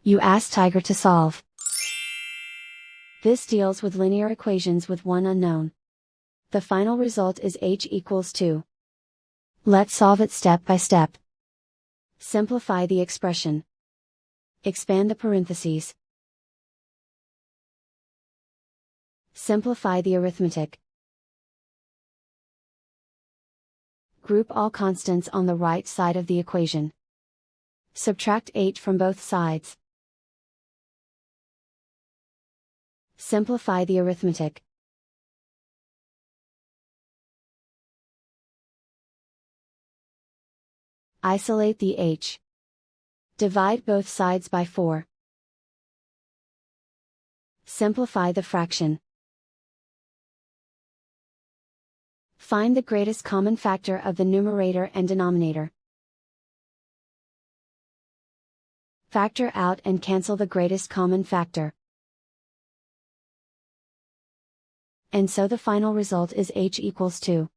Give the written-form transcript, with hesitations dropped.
You ask Tiger to solve. This deals with linear equations with one unknown. The final result is h=2. Let's solve it step by step. Simplify the expression. Expand the parentheses. Simplify the arithmetic. Group all constants on the right side of the equation. Subtract h from both sides. Simplify the arithmetic. Isolate the h. Divide both sides by 4. Simplify the fraction. Find the greatest common factor of the numerator and denominator. Factor out and cancel the greatest common factor. And so the final result is h=2.